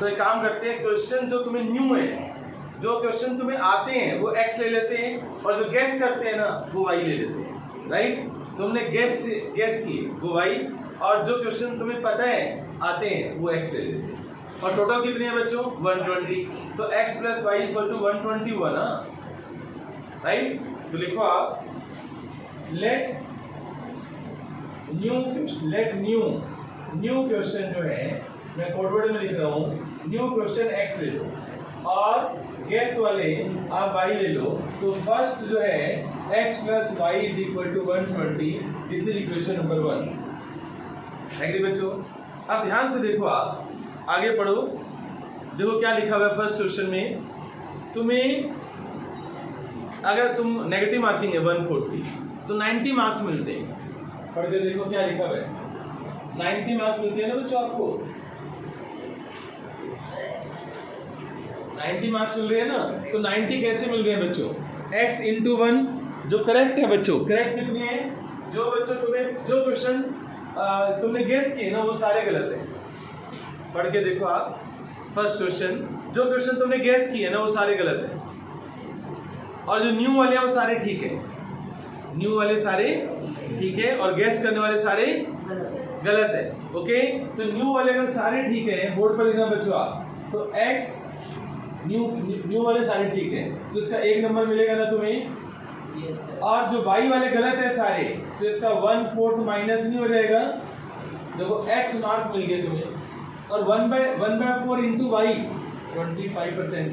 तो एक काम करते हैं, क्वेश्चन जो तुम्हें न्यू है, जो क्वेश्चन तुम्हें आते हैं वो x ले लेते हैं, और जो गैस करते हैं ना वो y ले लेते हैं, राइट। तुमने गैस की वो y, और जो क्वेश्चन तुम्हें पता है आते हैं वो x ले लेते हैं। और टोटल कितनी है बच्चों? 120। तो x plus Y equal to 120 हुआ ना, राइट। तो लिखो आप लेट न्यू क्वेश्चन जो है, मैं कोड वर्ड में लिख रहा हूँ, न्यू क्वेश्चन x ले लो और गैस वाले आप y ले लो। तो फर्स्ट जो है x plus y is equal to 120, this is equation number 1। Agree बच्चों? अब ध्यान से देखो, आप आगे पढ़ो, देखो क्या लिखा हुआ है फर्स्ट क्वेश्चन में। तुम्हें अगर तुम नेगेटिव मार्किंग है 140 तो 90 मार्क्स मिलते हैं। पढ़ के देखो क्या लिखा हुआ है, 90 मार्क्स मिलते हैं ना बच्चों आपको, 90 मार्क्स मिल रहे हैं ना। तो 90 कैसे मिल रहे हैं बच्चों? x इंटू 1 जो करेक्ट है बच्चों, करेक्ट कितनी है? जो बच्चों तुम्हें जो क्वेश्चन तुमने गेस किए ना वो सारे गलत हैं। पढ़ के देखो आप फर्स्ट क्वेश्चन, जो क्वेश्चन तुमने गेस किए ना वो सारे गलत हैं, और जो न्यू वाले हैं वो सारे ठीक है। न्यू वाले सारे ठीक है और गेस करने वाले सारे गलत है। ओके, तो न्यू वाले अगर सारे ठीक है, बोर्ड पर लिखना बच्चों आप, तो x न्यू वाले सारे ठीक है तो इसका 1 नंबर मिलेगा ना तुम्हें। और जो y वाले गलत है सारे, तो इसका 1/4 माइनस नहीं हो जाएगा। देखो x मार्क मिल गया तुम्हें, और 1/4 इंटू वाई 25%,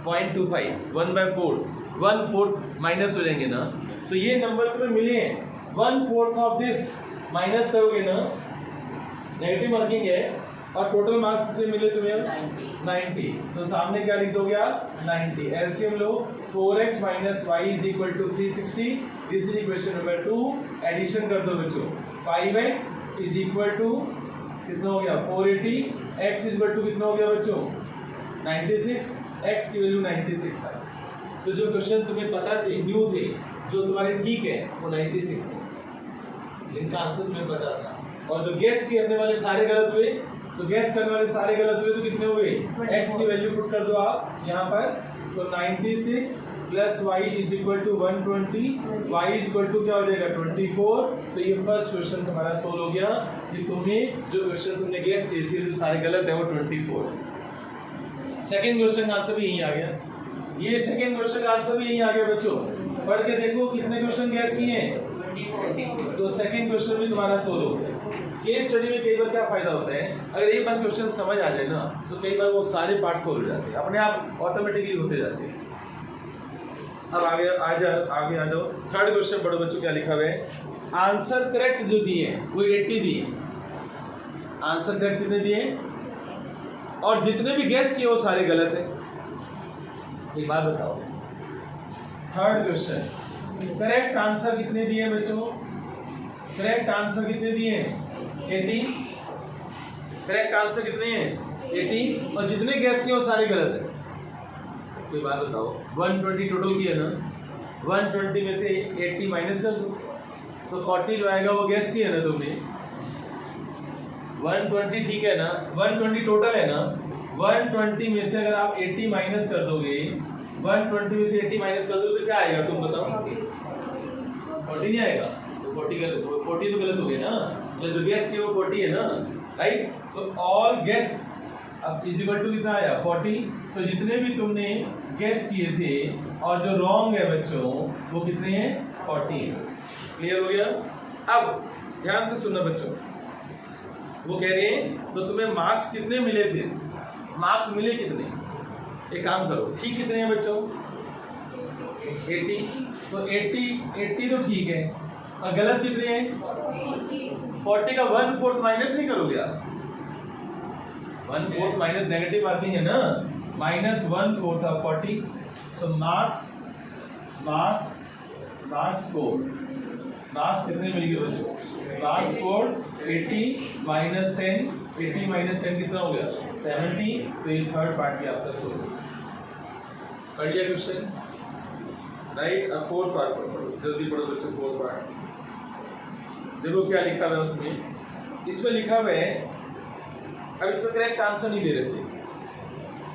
0.25, 1/4 1/4 माइनस हो जाएंगे ना। तो ये नंबर तुम्हें मिले हैं, 1/4 ऑफ दिस माइनस करोगे ना, नेगेटिव मार्किंग है, और टोटल मार्क्स कितने मिले तुम्हें? 90। तो सामने क्या लिख दोगे आप? 90। एलसीएम लो, 4x minus y is equal to 360, this is equation number 2। Addition कर दो बच्चों, 5x इज इक्वल टू कितना हो गया? 480। x इज इक्वल टू कितना हो गया बच्चों? 96। x की वैल्यू 96 है। तो जो क्वेश्चन तुम्हें पता थे, न्यू थे, जो तुम्हारे ठीक है, वो 96 है, इनका आंसर तुम्हें पता था। और जो गैस करने वाले सारे गलत हुए, तो गैस करने वाले सारे गलत हुए तो कितने हुए? x की वैल्यू पुट कर दो आप यहाँ पर, तो 96 plus y is equal to 120, y is equal to क्या हो जाएगा? 24। तो ये फर्स्ट क्वेश्चन तुम्हारा सोल्व हो गया कि तुम्हें जो क्वेश्चन तुमने गैस किए थे जो सारे गलत है वो 24 है। सेकेंड क्वेश्चन का आंसर भी यही आ गया, ये सेकेंड क्वेश्चन का आंसर भी यही आ गया बच्चों। पढ़ के देखो कितने क्वेश्चन गैस किए हैं, तो सेकंड क्वेश्चन भी तुम्हारा सोल्व हो गया। केस स्टडी में कई बार क्या फायदा होता है, अगर एक बार क्वेश्चन समझ आ जाए ना तो कई बार वो सारे पार्ट सोल्व हो जाते हैं, अपने आप ऑटोमेटिकली होते जाते हैं। अब आगे आ जाओ, थर्ड क्वेश्चन पढ़ो बच्चों, क्या लिखा हुआ है? आंसर करेक्ट जो दिए वो 80 दिए, आंसर करेक्ट कितने दिए, और जितने भी गैस किए वो सारे गलत है। एक बात बताओ, थर्ड क्वेश्चन करेक्ट आंसर कितने दिए बच्चों? करेक्ट आंसर कितने दिए? 80। करेक्ट आंसर कितने हैं? 80, और जितने गैस किए वो सारे गलत है। कोई बात बताओ, 120 टोटल किया ना, 120 में से 80 माइनस कर दो, तो 40 जो आएगा वो गैस किया ना तुमने। 120 ठीक है ना, 120 टोटल है ना, 120 में से अगर आप 80 माइनस कर दोगे, 120 में से 80 माइनस कर दोगे तो क्या आएगा तुम बताओ? 40 नहीं आएगा, तो 40 तो गलत हो गया ना, मतलब जो गैस किया वो 40 है ना, राइट। तो ऑल गैस अब इज इक्वल टू कितना आया? 40। तो जितने भी तुमने गैस किए थे और जो रॉन्ग है बच्चों वो कितने हैं? 40। क्लियर हो गया? अब ध्यान से सुनना बच्चों, वो कह रहे हैं तो तुम्हें मार्क्स कितने मिले थे? मार्क्स मिले कितने? एक काम करो, ठीक कितने हैं बच्चों? 80। तो 80 तो ठीक है, और गलत कितने हैं? 40 का 1/4 माइनस नहीं करोगे आप? 1/4 माइनस नेगेटिव मार्किंग है ना, माइनस 1/4 ऑफ 40। तो मार्क्स कितने मिल गए बच्चों? मार्क्स स्कोर 80 माइनस 10, 80 माइनस 10 कितना हो गया? 70। तो ये थर्ड पार्ट भी आपका सोल्व हो गया। कर लिया क्वेश्चन, राइट। अब फोर्थ पार्ट पढ़ो, जल्दी पढ़ो बच्चों। फोर्थ पार्ट देखो क्या लिखा हुआ है उसमें। इसमें लिखा हुआ है, अब इसमें करेक्ट आंसर नहीं दे रखे,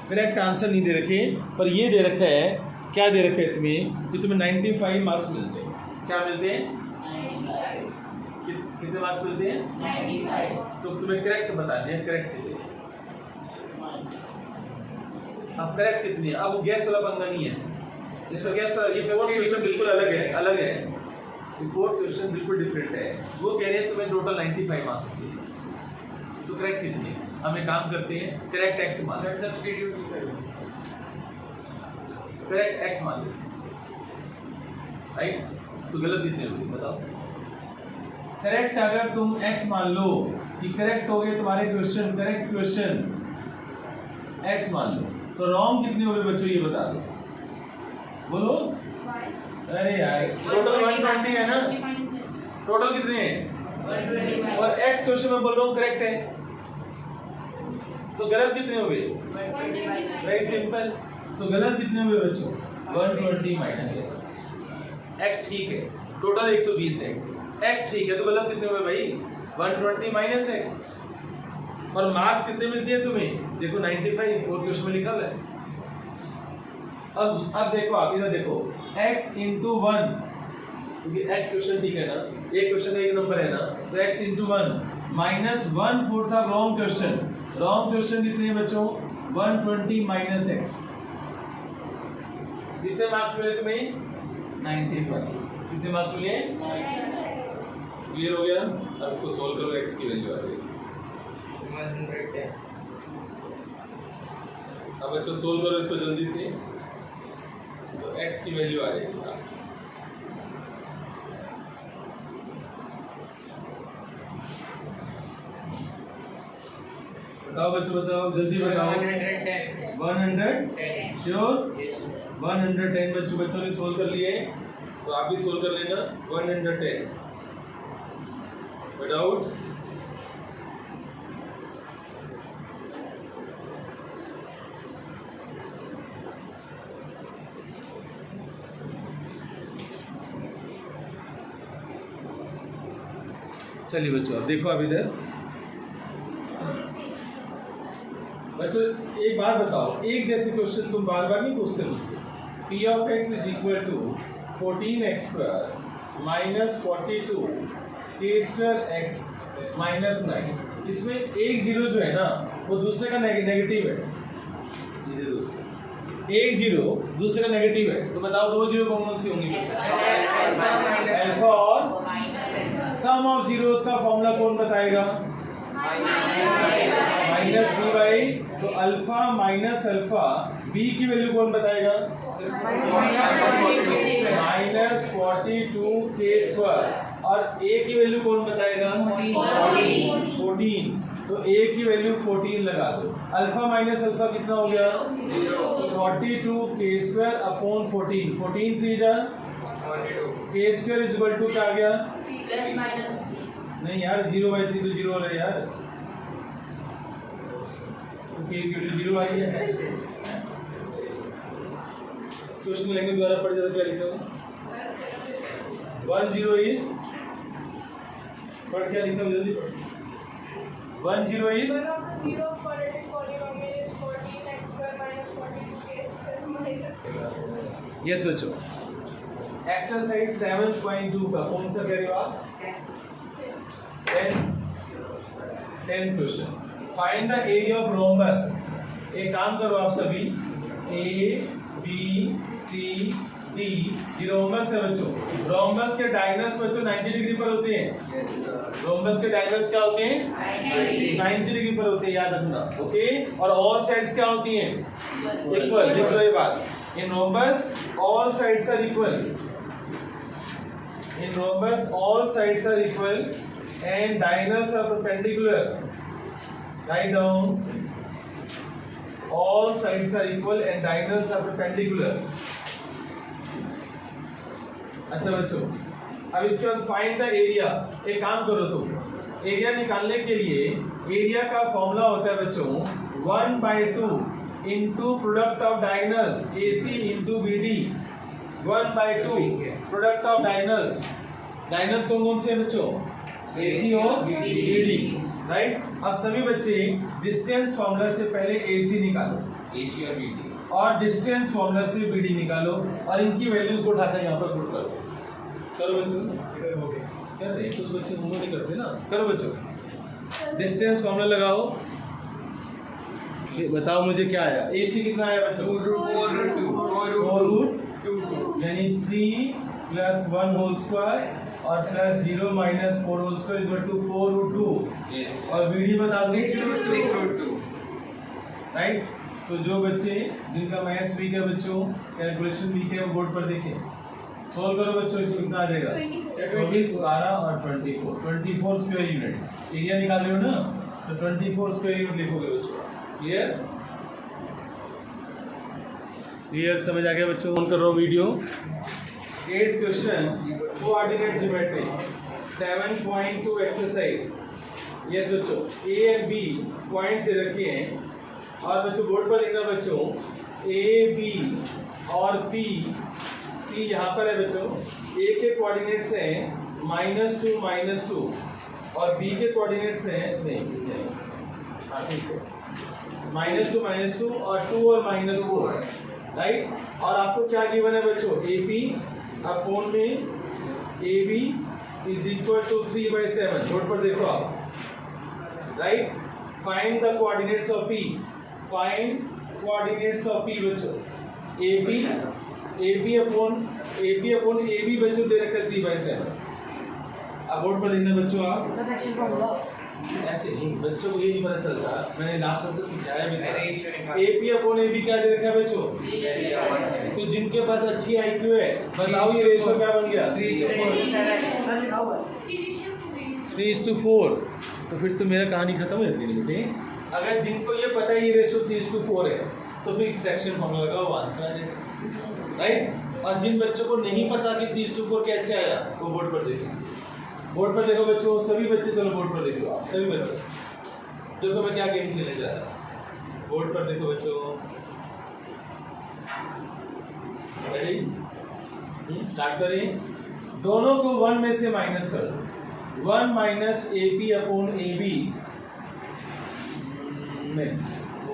करेक्ट आंसर नहीं दे रखे, पर ये दे रखा है, क्या दे रखा है इसमें कि तुम्हें 95 मार्क्स मिलते हैं। क्या मिलते हैं? 95। कितने मार्क्स मिलते हैं? 95। तो तुम्हें करेक्ट बता दिया, करेक्ट कितने। अब करेक्ट कितनी है, अब वो गैस वाला पंगा नहीं है इसका गैस। ये फोर्थ क्वेश्चन बिल्कुल अलग है, ये फोर्थ क्वेश्चन बिल्कुल डिफरेंट है। वो कह रहे हैं तुम्हें टोटल 95 मार्क्स मिले, तो करेक्ट कितनी है? हम एक काम करते हैं, करेक्ट एक्स मान, करेक्ट एक्स मान लो, राइट। तो गलत कितनी होगी बताओ? करेक्ट अगर तुम एक्स मान लो कि करेक्ट हो गए तुम्हारे क्वेश्चन, करेक्ट क्वेश्चन एक्स मान लो, तो रॉन्ग कितनी हो गई बच्चों ये बता दो, बोलो। अरे यार टोटल 120 है ना, टोटल कितने हैं? 120। और एक्स क्वेश्चन में बोल रहा हूँ करेक्ट है, तो गलत कितने हो गए? Very simple. तो गलत कितने हुए बच्चों? 120 माइनस एक्स। एक्स ठीक है, टोटल 120 है, एक्स ठीक है, तो गलत कितने हुए भाई? 120 माइनस एक्स। और मार्क्स कितने मिलती है तुम्हें? देखो 95 फोर्थ क्वेश्चन में लिखा है। अब देखो, आप इधर देखो, x इंटू 1, क्योंकि x क्वेश्चन ठीक है ना, एक क्वेश्चन एक नंबर है ना, तो x इंटू 1 माइनस 1/4 था रॉन्ग क्वेश्चन। रॉन्ग क्वेश्चन कितने हैं बच्चों? 120 माइनस x। कितने मार्क्स मिले तुम्हें? 95। कितने मार्क्स मिले? क्लियर हो गया? अब इसको सोल्व करो, x की वैल्यू आ गई। अब बच्चों सोल्व करो इसको जल्दी से, तो x की वैल्यू आ जाएगी। बताओ बच्चों, बताओ जल्दी बताओ। 110 श्योर? 110 बच्चों ने सोल्व कर लिए, तो आप भी सोल्व कर लेना। 110 विदाउट चलिए बच्चों, अब देखो, अब इधर बच्चों एक बात बताओ, एक जैसे क्वेश्चन तुम बार बार नहीं पूछते मुझसे। P of x is equal to 14x square minus 42 k square x minus 9। इसमें एक जीरो जो है ना, वो दूसरे का नेगेटिव है। एक जीरो दूसरे का नेगेटिव है, तो बताओ दो जीरो कौन सी होंगी? अल्फा और सम ऑफ जीरोस का फॉर्मूला कौन बताएगा? माइनस बी बाई, तो अल्फा माइनस अल्फा, बी की वैल्यू कौन बताएगा? माइनस 42 के स्क्वायर। और ए की वैल्यू कौन बताएगा? 14। तो ए की वैल्यू 14 लगा दो। अल्फा माइनस अल्फा कितना हो गया? 42 के स्क्वायर अपॉन 14। 14 3 जा के स्क्वायर इज इक्वल टू क्या आ गया? नहीं यार, 0/3 तो 0 हो रहा है यार, तो के की वैल्यू 0 आई है। क्वेश्चन लैंग्वेज द्वारा पढ़ जाता, क्या लिखा? 10 इज पढ़, क्या लिखा जल्दी पढ़। 10 इज यस बच्चों, एक्सरसाइज 7.2 का कौन सा कह रहे हो आप? 10th question. Find the area of rhombus. एक काम करो आप सभी, ए बी सी डी, ये रोम्बस है बच्चों। रोम्बस के डायगोनल्स बच्चों 90 डिग्री पर होते हैं। रोम्बस के डायगोनल्स क्या होते हैं? 90 डिग्री पर होते हैं, याद रखना। ओके, और ऑल साइड्स क्या होती हैं? इक्वल। लिख लो ये बात, in rhombus all sides are equal. In rhombus, all sides are equal and diagonals are perpendicular. Write down. All sides are equal and diagonals are perpendicular. अच्छा बच्चों, अब इसके बाद फाइंड द एरिया। एक काम करो तुम, एरिया निकालने के लिए एरिया का फॉर्मूला होता है बच्चों 1/2 into product of diagonals AC into BD। 1/2 product of diagonals. Diagonals कौन से हैं बच्चों? AC और BD, राइट। अब सभी बच्चे डिस्टेंस फॉर्मूला से पहले AC निकालो। AC और BD और डिस्टेंस फॉर्मूला से BD निकालो और इनकी वैल्यूज को उठाकर यहाँ पर पुट करो। करो बच्चों, कर रहे कुछ बच्चे होमवर्क नहीं करते ना। करो बच्चों, डिस्टेंस फॉर्मूला लगाओ, बताओ मुझे क्या आया। AC कितना आया बच्चों? 4√2 यानी 3 + 1 होल स्क्वायर और +0 - 4 whole square is equal to 4√2 और BD बताओ 6√2 राइट। तो जो बच्चे जिनका मैथ्स वीक है बच्चों, कैलकुलेशन वीक है, वो बोर्ड पर देखें, सोल्व करो बच्चों। इसमें कितना आ जाएगा? 24, 12 और 24 स्क्वायर यूनिट। एरिया निकाल रहे हो ना, तो 24 स्क्वायर यूनिट लिखोगे बच्चों। क्लियर? क्लियर, समझ आ गया बच्चों? ऑन कर रहा हूँ video. 8th question, coordinate geometry 7.2 exercise. Yes बच्चों, A और B पॉइंट से रखे हैं और बच्चों बोर्ड पर लिखना बच्चों A, B और P यहाँ पर है बच्चों। A के कोऑर्डिनेट्स हैं -2 - 2 और B के कोऑर्डिनेट्स हैं नहीं हाँ ठीक है -2 - 2 और 2 और -4 राइट। और आपको क्या गिवन है बच्चों? AP अपॉन में AB is equal to 3/7। Board पर देखो आप right. Find the coordinates of P। Find coordinates of P बच्चों। AP अपॉन AB बच्चों दे रखा है 3/7। अब बोर्ड पर लिखना बच्चों आप ऐसे नहीं, बच्चों को ये नहीं पता चलता, मैंने लास्ट से सिखाया भी था। AP अपॉन AB क्या दे रखा है बच्चों? तो जिनके पास अच्छी IQ है बताओ ये रेशो क्या बन गया? 3:4। तो फिर तो मेरा कहानी खत्म हो जाती है बेटे। अगर जिनको ये पता है ये रेशो 3:4 है तो फिर सेक्शन फॉर्मूला लगाओ, आंसर आ जाएगा राइट। और जिन बच्चों को नहीं पता कि 3:4 कैसे आया वो बोर्ड पर देखें। बोर्ड पर देखो बच्चों, सभी बच्चे चलो बोर्ड पर देखो आप, सभी बच्चे देखो मैं क्या गेम खेलने जा रहा हूँ। बोर्ड पर देखो बच्चों, रेडी? स्टार्ट करें। दोनों को 1 में से माइनस कर दो। 1 - AP अपॉन AB मैं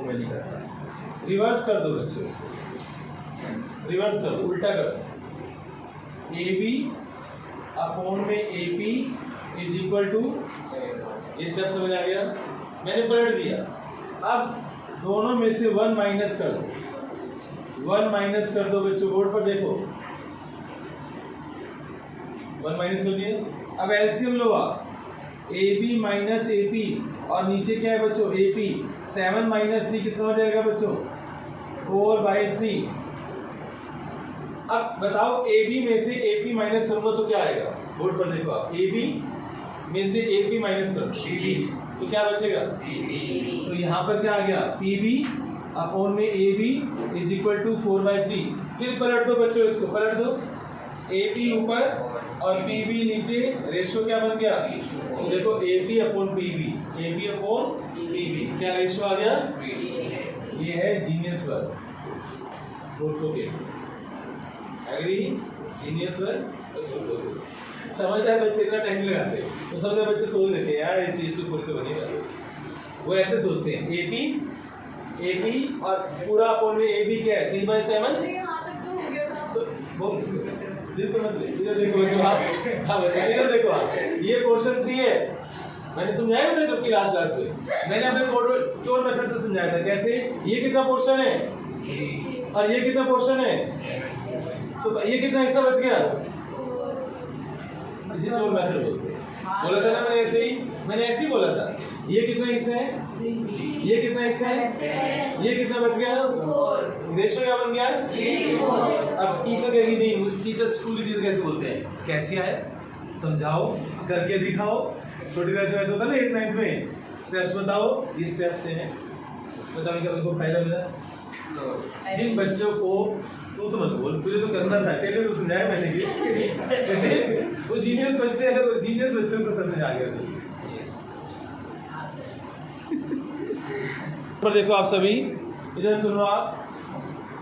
नहीं करता। रिवर्स कर दो बच्चों, इसको रिवर्स कर दो, उल्टा कर दो। AB अपॉन में AP इज इक्वल टू, ये स्टेप समझ आ गया? मैंने पलट दिया। अब दोनों में से 1 माइनस कर दो। 1 माइनस कर दो बच्चों, बोर्ड पर देखो 1 माइनस कर दिए। अब एलसीएम लो आप, AB - AP और नीचे क्या है बच्चों? AP। 7 - 3 कितना हो जाएगा बच्चों? 4/3। अब बताओ AB में से AP माइनस करूंगा तो क्या आएगा? बोर्ड पर देखो आप, AB में से AP माइनस करो तो क्या बचेगा? तो यहाँ पर क्या आ गया? PB अपॉन में AB इज इक्वल टू 4/3। फिर पलट दो बच्चों, इसको पलट दो। AP ऊपर और PB नीचे, रेशो क्या बन गया? तो देखो AP upon PB, AB upon PB क्या रेशो आ गया? ये है जीनियस वर्क। बोर्ड के एग्री? Genius work. समझदार बच्चे इतना टाइम लगाते हैं तो समझदार बच्चे सोच लेते हैं यार ये 3:4 तो बनेगा। वो ऐसे सोचते हैं। AP और पूरा अपॉन में AB क्या है? 3/7। तो वो दिल पे मत ले, इधर देखो बच्चों आप। हाँ बच्चों इधर देखो आप, ये क्वेश्चन 3 है। मैंने समझाया था जबकि लास्ट क्लास में मैंने अपने चोर मेथड से समझाया था। कैसे? ये कितना पोर्शन है और ये कितना पोर्शन है, तो ये कितना हिस्सा बच गया? इसे चोर मेथड बोलते हैं। बोला था ना मैंने ऐसे ही बोला था। ये कितना हिस्सा है, ये कितना हिस्सा है, ये कितना बच गया? रेशो क्या बन गया? अब टीचर कहेगी नहीं, टीचर स्कूल की टीचर कैसे बोलते हैं? कैसे आए समझाओ, करके दिखाओ। छोटी क्लास में ऐसा होता है ना 8th 9th में, स्टेप्स बताओ। ये स्टेप्स हैं, बताओ क्या उनको फायदा मिला? जिन बच्चों को तू तो मत बोल, तुझे तो करना था, पहले तो समझाया मैंने कि वो जीनियस बच्चे हैं, तो जीनियस बच्चों को समझ आ गया। पर देखो आप सभी इधर सुनो आप,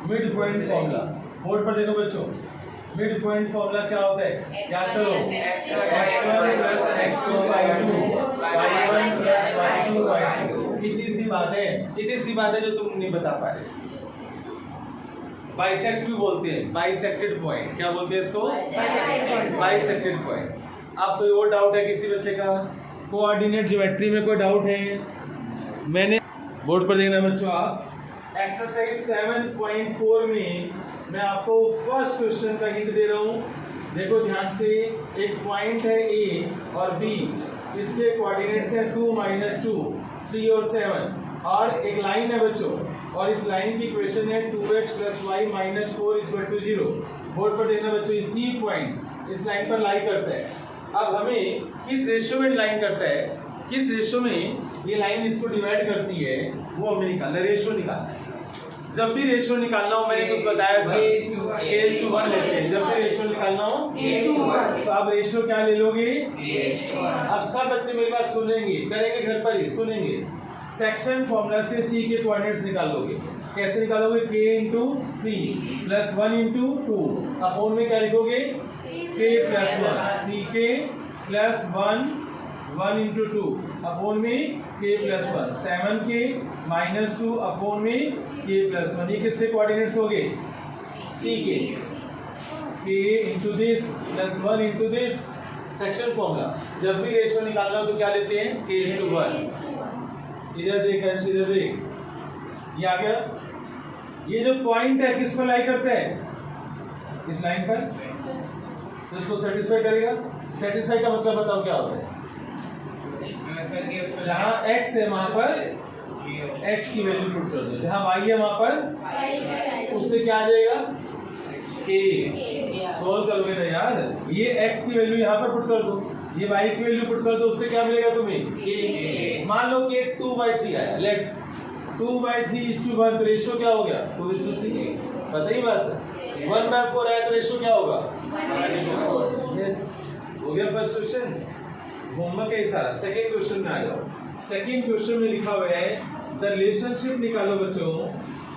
मिड पॉइंट फॉर्मूला। बोर्ड पर देखो बच्चों, मिड पॉइंट फॉर्मूला क्या होता है? याद करो, x1 + x2/2 y1 + y2/2। कितनी सी बात है, इतनी सी बात है जो तुम नहीं बता पा रहे। बाइसेक्ट भी बोलते हैं, बाइसेक्टेड पॉइंट। क्या बोलते हैं इसको? Bisected point. आप कोई और डाउट है किसी बच्चे का? कोऑर्डिनेट ज्योमेट्री में कोई डाउट है? मैंने बोर्ड पर देखना बच्चों आप, एक्सरसाइज 7.4 में मैं आपको फर्स्ट क्वेश्चन का हिंट दे रहा हूँ। देखो ध्यान से, एक पॉइंट है ए और बी, इसके कोऑर्डिनेट्स है 2, -2, 3 और 7, और एक लाइन है बच्चों, और इस लाइन की इक्वेशन है 2x + y - 4 = 0। बोर्ड पर देखना बच्चों, ये सी पॉइंट इस लाइन पर लाई करता है। अब हमें किस रेशियो में लाइन करता है, किस रेशियो में ये लाइन इसको डिवाइड करती है, वो हमें निकालना, रेशियो निकालना है। जब भी रेशियो निकालना हो, मैंने कुछ बताया था, a:1 लेते हैं। जब भी रेशियो निकालना हो तो आप रेशियो क्या ले लोगे? अब सब बच्चे मेरी बात सुनेंगे, करेंगे घर पर ही, सुनेंगे। सेक्शन फॉर्मूला से सी के कोऑर्डिनेट्स निकाल लोगे। कैसे निकालोगे? k × 3 + 1 × 2 अपोन में क्या लिखोगे? k + 1, 3k + 1 × 2 अपोन में k + 1, 7k - 2 अपोन में k + 1। ये किससे कोऑर्डिनेट्स हो गए? c के। k × this + 1 × this, section formula. जब भी रेशियो निकालना हो तो क्या लेते हैं? k:1। इधर देख, इधर देख, ये आ गया। ये जो पॉइंट है किसको लाई करता है? इस लाइन पर, तो इसको सेटिस्फाई करेगा। सेटिस्फाई का मतलब बताओ क्या होता है? जहां x है वहां पर x की वैल्यू पुट कर दो, जहां y है वहां पर उससे क्या आ जाएगा? k। सोल्व करोगे ना यार, ये x की वैल्यू यहाँ पर पुट कर दो, ये y की वैल्यू पुट कर दो, उससे क्या मिलेगा तुम्हें? k। मान लो कि 2/3 आया, लेट 2/3:1, तो रेशियो क्या हो गया? 2:3। पता ही बात है। 1/4 आया तो रेशियो क्या होगा? 1:4। यस, हो गया फर्स्ट क्वेश्चन। होमवर्क है सारा। सेकंड क्वेश्चन में आ जाओ। सेकंड क्वेश्चन में लिखा हुआ है, द रिलेशनशिप निकालो बच्चों,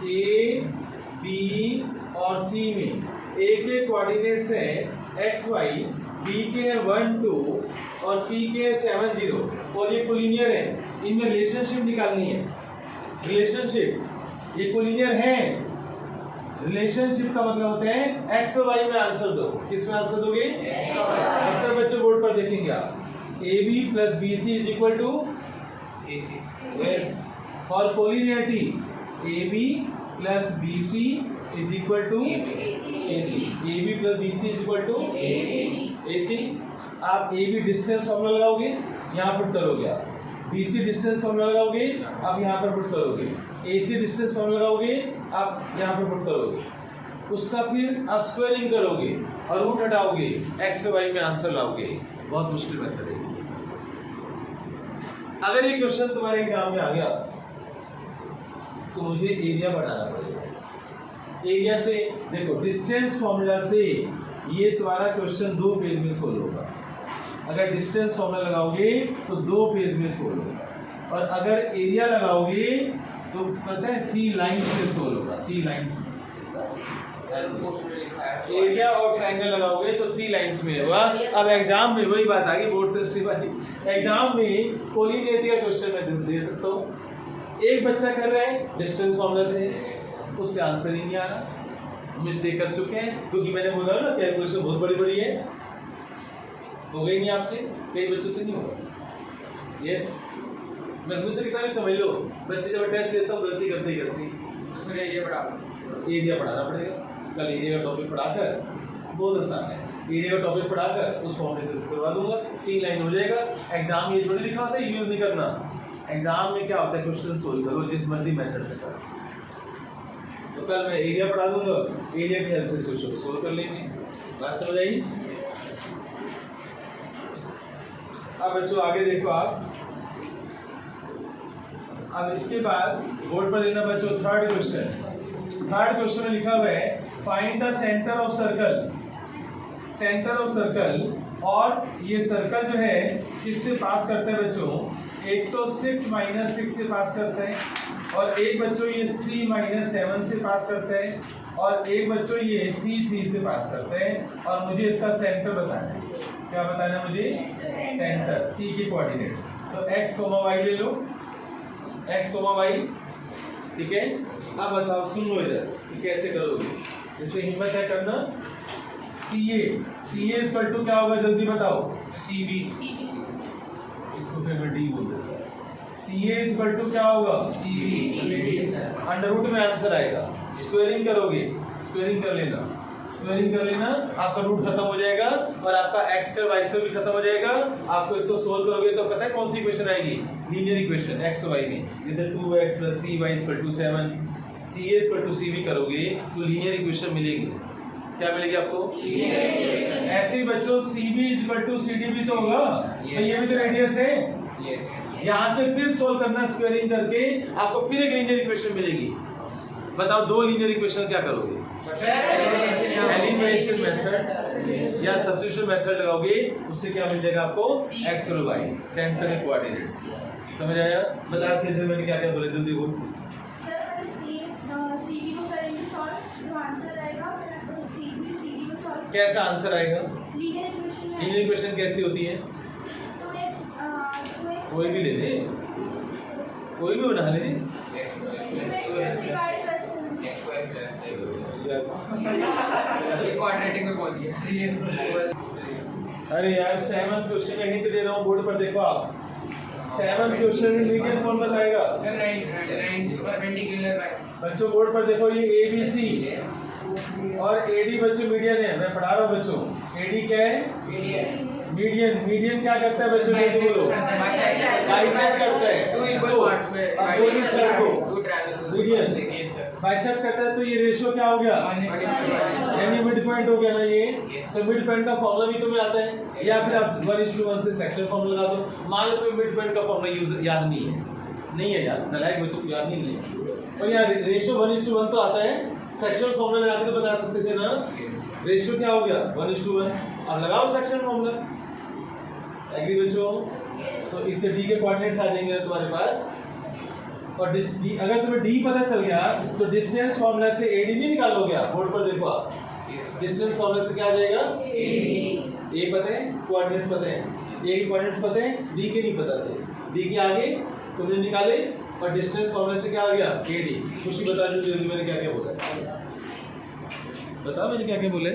ए, बी और सी में। ए के कोऑर्डिनेट्स है x, y, बी के है 1, 2 और सी के है 7, 0, और ये कोलिनियर है। इनमें रिलेशनशिप निकालनी है। रिलेशनशिप, ये कोलिनियर है। रिलेशनशिप का मतलब होता है x और y में आंसर दो। किस में आंसर दोगे? अक्सर बच्चे बोर्ड पर देखेंगे आप, AB + BC = AC। यस, और collinearity AB + BC = AC। AB + BC = AC। आप AB डिस्टेंस फॉर्मूला लगाओगे, यहाँ पुट करोगे आप। BC डिस्टेंस फॉर्मूला लगाओगे, आप यहाँ पर पुट करोगे। AC डिस्टेंस फॉर्मूला लगाओगे, आप यहाँ पर पुट करोगे। उसका फिर आप स्क्वायरिंग करोगे और रूट हटाओगे, x और y में आंसर लाओगे। बहुत मुश्किल मेथड है। अगर ये क्वेश्चन तुम्हारे एग्जाम में आ गया तो मुझे एरिया बढ़ाना पड़ेगा। एरिया से देखो, डिस्टेंस फॉर्मूला से ये तुम्हारा क्वेश्चन 2 पेज में सोल्व होगा। अगर डिस्टेंस फॉर्मूला लगाओगे तो 2 पेज में सोल्व होगा, और अगर एरिया लगाओगे तो पता है 3 लाइन्स में सोल्व होगा। 3 लाइन्स में एरिया और ट्रायंगल लगाओगे तो 3 लाइन्स में होगा। अब एग्जाम में वही बात आ गई, बोर्ड से स्ट्रीम वाली। एग्जाम में कोलिनियरिटी का क्वेश्चन मैं दे सकता हूँ। एक बच्चा कर रहा है डिस्टेंस फॉर्मूला से, उससे आंसर ही नहीं आ रहा, मिस्टेक कर चुके हैं, क्योंकि मैंने बोला ना कैलकुलेशन बहुत बड़ी बड़ी है। हो गई नहीं आपसे, कई बच्चों से नहीं होगा। यस, मैं दूसरी किताबें समझ लो, बच्चे जब टेस्ट लेता हूँ गलती करते ही करती, दूसरे एरिया पढ़ाना पड़ेगा। कल एरिया का टॉपिक पढ़ाकर, बहुत आसान है, एरिया का टॉपिक पढ़ाकर उस फॉर्मूले से करवा दूंगा, 3 लाइन हो जाएगा। एग्जाम में ये थोड़ी लिखा होता है यूज नहीं करना। एग्जाम में क्या होता है, क्वेश्चन सोल्व करो जिस मर्जी मेथड से करो। तो कल मैं एरिया पढ़ा दूंगा, एरिया की हेल्प से क्वेश्चन को सोल्व कर लेंगे। बात समझ आई? अब बच्चों आगे देखो आप। अब इसके बाद बोर्ड पर लेना बच्चों थर्ड क्वेश्चन। थर्ड क्वेश्चन में लिखा हुआ है, find the centre of circle. Centre of circle, और ये सर्कल जो है किससे पास करता है बच्चों? एक तो 6 - 6 से पास करता है, और एक बच्चों ये 3 - 7 से पास करता है, और एक बच्चों ये 3 से पास करता है। और मुझे इसका सेंटर बताना है। क्या बताना है मुझे? सेंटर, सी के कोऑर्डिनेट्स। तो x, y ले लो, एक्स कोमा वाई, ठीक है। अब बताओ, सुन लो इधर कि कैसे करोगे, इसमें हिम्मत है करना। सी ए इक्वल टू क्या होगा, जल्दी बताओ। सी बी, इसको फिर मैं डी बोल देता हूँ। सी ए इक्वल टू क्या होगा, सी बी, अंडर रूट में आंसर आएगा। स्क्वायरिंग करोगे, स्क्वायरिंग कर लेना, स्क्वायरिंग कर लेना, आपका रूट खत्म हो जाएगा और आपका एक्स स्क्वायर वाई स्क्वायर भी खत्म हो जाएगा। आपको इसको सोल्व करोगे तो पता है कौन सी इक्वेशन आएगी, लीनियर इक्वेशन एक्स वाई में, जैसे 2x + 3y = 7। सी ए = सी बी करोगे तो लीनियर इक्वेशन मिलेगी। क्या मिलेगी आपको, ऐसे ही बच्चों सी बी = सी डी भी तो होगा, तो ये भी तो रेडियस है। यहाँ से फिर सोल्व करना स्क्वायरिंग करके, आपको फिर एक लीनियर इक्वेशन मिलेगी। बताओ दो लीनियर इक्वेशन क्या करोगे, एलिमिनेशन मेथड या सब्स्टिट्यूशन मेथड लगाओगे, उससे क्या मिल जाएगा आपको, एक्स और वाई सेंटर में कोऑर्डिनेट्स। समझ आया? बता से मैंने क्या क्या बोला, जल्दी बोल। सर सी को करेंगे सॉल्व, जो आंसर आएगा फिर सी डी को सॉल्व। कैसा आंसर आएगा, लीनियर इक्वेशन है। लीनियर इक्वेशन कैसी होती है, 2x कोई भी ले ले, कोई भी बना ले। क्वाड्रेटिक में बोल दिया। अरे यार 7 क्वेश्चन में हिंट दे रहा हूँ, बोर्ड पर देखो आप। 7 क्वेश्चन में लीनियर कौन बताएगा सर 90 परपेंडिकुलर राइट। बच्चों, बोर्ड पर देखो, ये ए बी सी और एडी बच्चों मीडियन है, मैं पढ़ा रहा हूँ बच्चों। एडी क्या है, मीडियन। मीडियन क्या करता है बच्चों, ये बोलो, बाइसेक्ट करता है इसको, अपोजिट साइड को मीडियन बाइसेक्ट करता है, तो ये रेशियो क्या हो गया, यानी मिड पॉइंट हो गया ना ये। तो मिड पॉइंट का फॉर्मूला भी तुम्हें आता है, या फिर आप 1:1 से सेक्शन फॉर्मूला लगा दो। मान लो तुम्हें मिड पॉइंट का फॉर्मूला यूज याद नहीं है याद, नलायक बच्चों को याद नहीं है, और यार रेशियो 1:1 तो आता है, सेक्शन फॉर्मूला लगा के तो बता सकते थे ना। रेशियो क्या हो गया, 1:1। अब लगाओ सेक्शन फॉर्मूला, एग्री बच्चों। तो इससे डी के कोऑर्डिनेट्स आ जाएंगे तुम्हारे पास, और अगर तुम्हें डी पता चल गया तो डिस्टेंस फॉर्मूला से एडी नहीं निकालोगे आप। बोर्ड पर देखो आप, डिस्टेंस फॉर्मूला से क्या आ जाएगा, ए पता है, कोऑर्डिनेट्स पता है, ए के कोऑर्डिनेट्स पता है, डी के नहीं पता थे, डी के आगे तुमने निकाले, और डिस्टेंस फॉर्मूला से क्या आ गया, एडी। खुशी बता दो जल्दी, मैंने क्या क्या बोला, बताओ मैंने क्या क्या बोले।